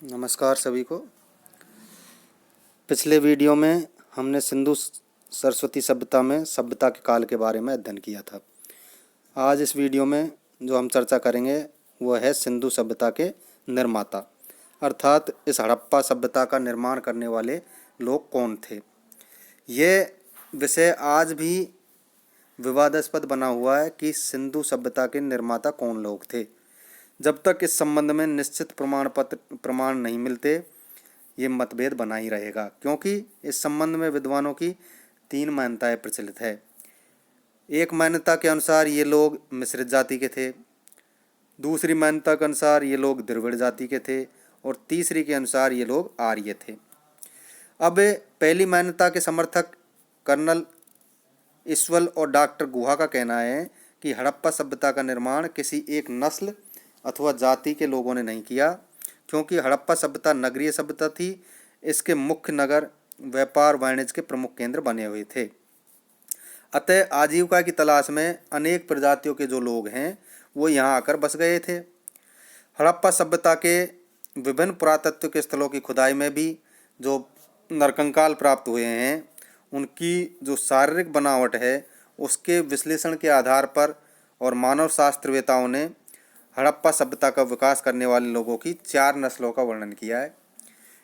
नमस्कार सभी को। पिछले वीडियो में हमने सिंधु सरस्वती सभ्यता में सभ्यता के काल के बारे में अध्ययन किया था। आज इस वीडियो में जो हम चर्चा करेंगे वह है सिंधु सभ्यता के निर्माता, अर्थात इस हड़प्पा सभ्यता का निर्माण करने वाले लोग कौन थे। ये विषय आज भी विवादास्पद बना हुआ है कि सिंधु सभ्यता के निर्माता कौन लोग थे। जब तक इस संबंध में निश्चित प्रमाण नहीं मिलते ये मतभेद बना ही रहेगा, क्योंकि इस संबंध में विद्वानों की 3 मान्यताएं प्रचलित है। एक मान्यता के अनुसार ये लोग मिश्रित जाति के थे, दूसरी मान्यता के अनुसार ये लोग द्रविड़ जाति के थे और तीसरी के अनुसार ये लोग आर्य थे। अब पहली मान्यता के समर्थक कर्नल ईश्वल और डॉक्टर गुहा का कहना है कि हड़प्पा सभ्यता का निर्माण किसी एक नस्ल अथवा जाति के लोगों ने नहीं किया, क्योंकि हड़प्पा सभ्यता नगरीय सभ्यता थी। इसके मुख्य नगर व्यापार वाणिज्य के प्रमुख केंद्र बने हुए थे। अतः आजीविका की तलाश में अनेक प्रजातियों के जो लोग हैं वो यहाँ आकर बस गए थे। हड़प्पा सभ्यता के विभिन्न पुरातत्व के स्थलों की खुदाई में भी जो नरकंकाल प्राप्त हुए हैं उनकी जो शारीरिक बनावट है उसके विश्लेषण के आधार पर और मानव शास्त्रवेताओं ने हड़प्पा सभ्यता का विकास करने वाले लोगों की 4 नस्लों का वर्णन किया है।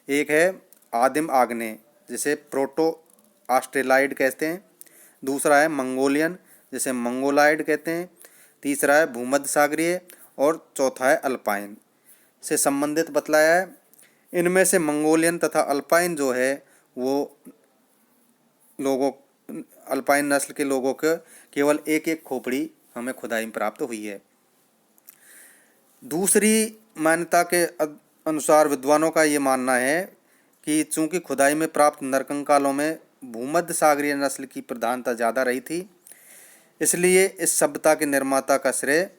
एक है आदिम आग्नेय, जिसे प्रोटो ऑस्ट्रेलाइड कहते हैं। दूसरा है मंगोलियन, जिसे मंगोलाइड कहते हैं। तीसरा है भूमध्य सागरीय और चौथा है अल्पाइन से संबंधित बतलाया है। इनमें से मंगोलियन तथा अल्पाइन जो है वो अल्पाइन नस्ल के लोगों के केवल एक खोपड़ी हमें खुदाई में प्राप्त हुई है। दूसरी मान्यता के अनुसार विद्वानों का ये मानना है कि चूंकि खुदाई में प्राप्त नरकंकालों में भूमध्य सागरीय नस्ल की प्रधानता ज़्यादा रही थी, इसलिए इस सभ्यता के निर्माता का श्रेय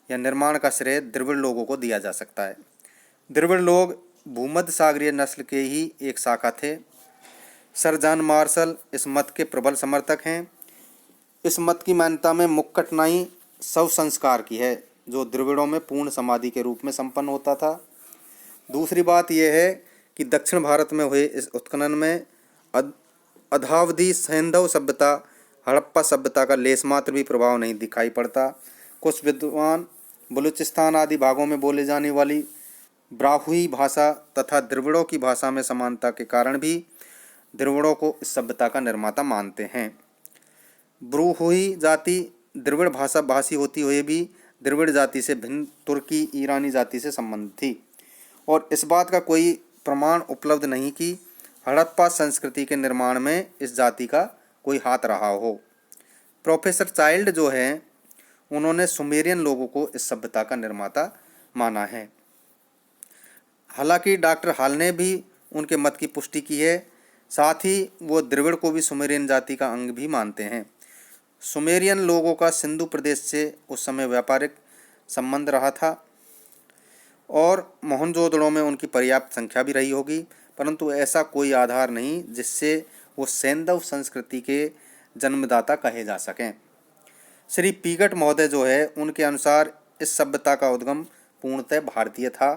या निर्माण का श्रेय द्रविड़ लोगों को दिया जा सकता है। द्रविड़ लोग भूमध्य सागरीय नस्ल के ही एक शाखा थे। सर जॉन मार्शल इस मत के प्रबल समर्थक हैं। इस मत की मान्यता में मुख्य कठिनाई शव संस्कार की है, जो द्रविड़ों में पूर्ण समाधि के रूप में संपन्न होता था। दूसरी बात यह है कि दक्षिण भारत में हुए इस उत्खनन में अद्यावधि सैंधव सभ्यता हड़प्पा सभ्यता का लेशमात्र भी प्रभाव नहीं दिखाई पड़ता। कुछ विद्वान बलूचिस्तान आदि भागों में बोले जाने वाली ब्राहुई भाषा तथा द्रविड़ों की भाषा में समानता के कारण भी द्रविड़ों को इस सभ्यता का निर्माता मानते हैं। ब्रूहुई जाति द्रविड़ भाषा भाषी होती हुए भी द्रविड़ जाति से भिन्न तुर्की ईरानी जाति से संबंधित थी और इस बात का कोई प्रमाण उपलब्ध नहीं कि हड़प्पा संस्कृति के निर्माण में इस जाति का कोई हाथ रहा हो। प्रोफेसर चाइल्ड जो हैं उन्होंने सुमेरियन लोगों को इस सभ्यता का निर्माता माना है। हालांकि डॉक्टर हॉल ने भी उनके मत की पुष्टि की है, साथ ही वो द्रविड़ को भी सुमेरियन जाति का अंग भी मानते हैं। सुमेरियन लोगों का सिंधु प्रदेश से उस समय व्यापारिक संबंध रहा था और मोहनजोदड़ो में उनकी पर्याप्त संख्या भी रही होगी, परंतु ऐसा कोई आधार नहीं जिससे वो सैंधव संस्कृति के जन्मदाता कहे जा सकें। श्री पीगट महोदय जो है उनके अनुसार इस सभ्यता का उद्गम पूर्णतः भारतीय था,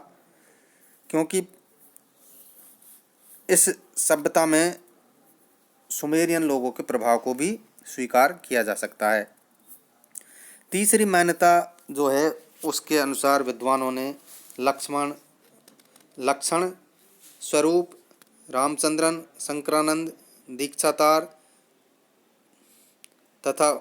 क्योंकि इस सभ्यता में सुमेरियन लोगों के प्रभाव को भी स्वीकार किया जा सकता है। तीसरी मान्यता जो है उसके अनुसार विद्वानों ने लक्षण स्वरूप, रामचंद्रन, शंकरानंद, दीक्षातार तथा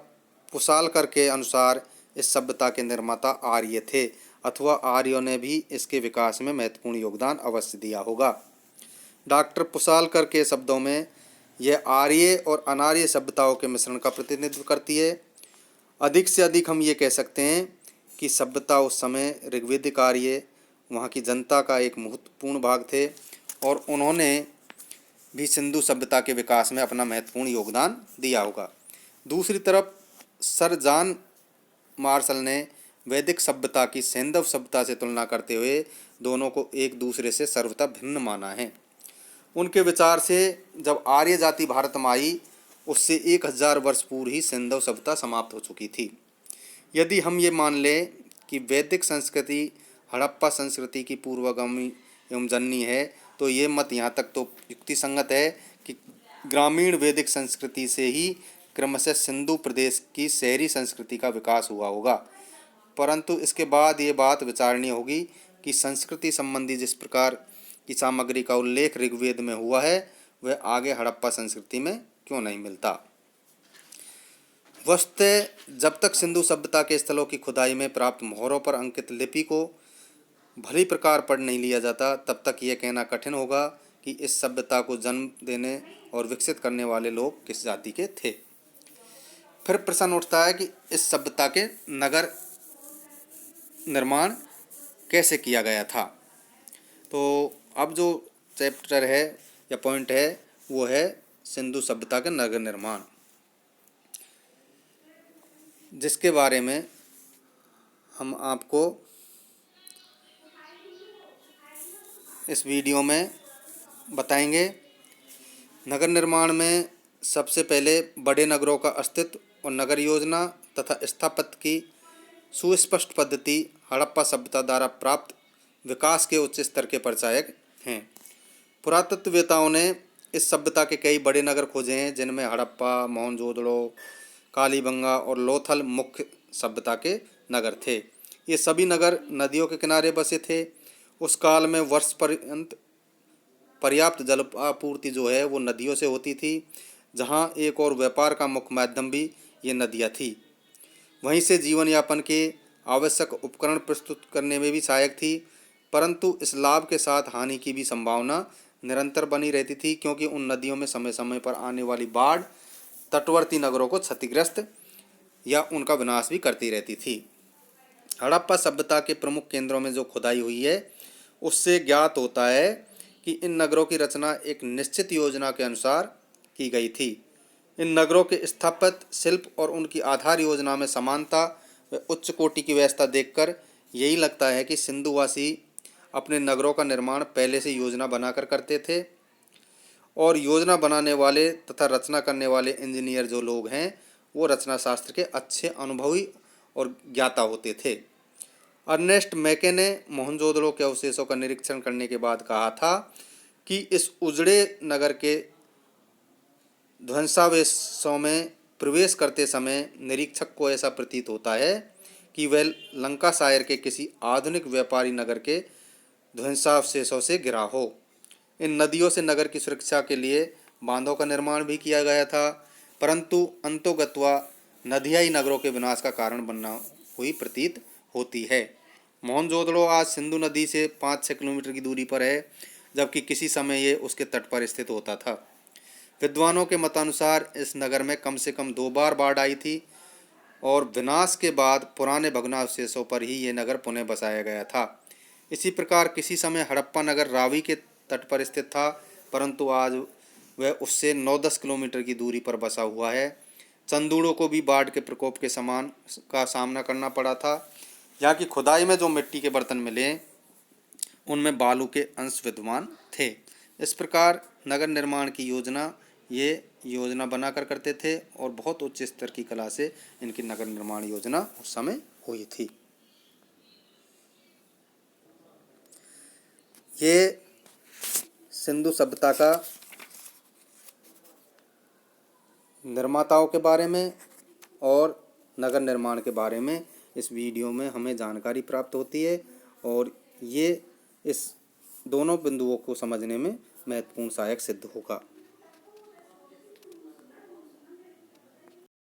पुसालकर के अनुसार इस सभ्यता के निर्माता आर्य थे अथवा आर्यों ने भी इसके विकास में महत्वपूर्ण योगदान अवश्य दिया होगा। डॉक्टर पुसालकर के शब्दों में यह आर्य और अनार्य सभ्यताओं के मिश्रण का प्रतिनिधित्व करती है। अधिक से अधिक हम ये कह सकते हैं कि सभ्यता उस समय ऋग्वेदिक आर्य वहाँ की जनता का एक महत्वपूर्ण भाग थे और उन्होंने भी सिंधु सभ्यता के विकास में अपना महत्वपूर्ण योगदान दिया होगा। दूसरी तरफ सर जॉन मार्शल ने वैदिक सभ्यता की सैंधव सभ्यता से तुलना करते हुए दोनों को एक दूसरे से सर्वथा भिन्न माना है। उनके विचार से जब आर्य जाति भारत में आई उससे 1000 वर्ष पूर्व ही सैंधव सभ्यता समाप्त हो चुकी थी। यदि हम ये मान लें कि वैदिक संस्कृति हड़प्पा संस्कृति की पूर्वगामी एवं जननी है, तो ये मत यहाँ तक तो युक्ति संगत है कि ग्रामीण वैदिक संस्कृति से ही क्रमशः सिंधु प्रदेश की शहरी संस्कृति का विकास हुआ होगा। परंतु इसके बाद ये बात विचारणीय होगी कि संस्कृति संबंधी जिस प्रकार की सामग्री का उल्लेख ऋग्वेद में हुआ है, वह आगे हड़प्पा संस्कृति में क्यों नहीं मिलता। वस्तुतः जब तक सिंधु सभ्यता के स्थलों की खुदाई में प्राप्त मोहरों पर अंकित लिपि को भली प्रकार पढ़ नहीं लिया जाता, तब तक यह कहना कठिन होगा कि इस सभ्यता को जन्म देने और विकसित करने वाले लोग किस जाति के थे। फिर प्रश्न उठता है कि इस सभ्यता के नगर निर्माण कैसे किया गया था। तो अब जो चैप्टर है या पॉइंट है वो है सिंधु सभ्यता के नगर निर्माण, जिसके बारे में हम आपको इस वीडियो में बताएंगे। नगर निर्माण में सबसे पहले बड़े नगरों का अस्तित्व और नगर योजना तथा स्थापत्य की सुस्पष्ट पद्धति हड़प्पा सभ्यता द्वारा प्राप्त विकास के उच्च स्तर के परिचायक हैं। पुरातत्ववेताओं ने इस सभ्यता के कई बड़े नगर खोजे हैं, जिनमें हड़प्पा, मोहनजोदड़ो, कालीबंगा और लोथल मुख्य सभ्यता के नगर थे। ये सभी नगर नदियों के किनारे बसे थे। उस काल में वर्ष पर्यंत पर्याप्त जल आपूर्ति जो है वो नदियों से होती थी, जहाँ एक और व्यापार का मुख्य माध्यम भी ये नदियाँ थी। वहीं से जीवन यापन के आवश्यक उपकरण प्रस्तुत करने में भी सहायक थी, परंतु इस लाभ के साथ हानि की भी संभावना निरंतर बनी रहती थी, क्योंकि उन नदियों में समय समय पर आने वाली बाढ़ तटवर्ती नगरों को क्षतिग्रस्त या उनका विनाश भी करती रहती थी। हड़प्पा सभ्यता के प्रमुख केंद्रों में जो खुदाई हुई है उससे ज्ञात होता है कि इन नगरों की रचना एक निश्चित योजना के अनुसार की गई थी। इन नगरों के स्थापत्य, शिल्प और उनकी आधार योजना में समानता व उच्च कोटि की व्यवस्था देखकर यही लगता है कि सिंधुवासी अपने नगरों का निर्माण पहले से योजना बनाकर करते थे, और योजना बनाने वाले तथा रचना करने वाले इंजीनियर जो लोग हैं वो रचना शास्त्र के अच्छे अनुभवी और ज्ञाता होते थे। अर्नेस्ट मैके ने मोहनजोदड़ो के अवशेषों का निरीक्षण करने के बाद कहा था कि इस उजड़े नगर के ध्वंसावशेषों में प्रवेश करते समय निरीक्षक को ऐसा प्रतीत होता है कि वह लंकाशायर के किसी आधुनिक व्यापारी नगर के ध्वंसावशेषों से घिरा हो। इन नदियों से नगर की सुरक्षा के लिए बांधों का निर्माण भी किया गया था, परंतु अंतोगत्वा नदियाँ ही नगरों के विनाश का कारण बनना हुई प्रतीत होती है। मोहनजोदड़ो आज सिंधु नदी से 5-6 किलोमीटर की दूरी पर है, जबकि किसी समय ये उसके तट पर स्थित होता था। विद्वानों के मतानुसार इस नगर में कम से कम 2 बार बाढ़ आई थी, और विनाश के बाद पुराने भग्नावशेषों पर ही ये नगर पुनः बसाया गया था। इसी प्रकार किसी समय हड़प्पा नगर रावी के तट पर स्थित था, परंतु आज वह उससे 9-10 किलोमीटर की दूरी पर बसा हुआ है। चंदूड़ों को भी बाढ़ के प्रकोप के समान का सामना करना पड़ा था। यहाँ की खुदाई में जो मिट्टी के बर्तन मिले उनमें बालू के अंश विद्यमान थे। इस प्रकार नगर निर्माण की योजना ये योजना बनाकर करते थे, और बहुत उच्च स्तर की कला से इनकी नगर निर्माण योजना उस समय हुई थी। ये सिंधु सभ्यता का निर्माताओं के बारे में और नगर निर्माण के बारे में इस वीडियो में हमें जानकारी प्राप्त होती है, और ये इस दोनों बिंदुओं को समझने में महत्वपूर्ण सहायक सिद्ध होगा।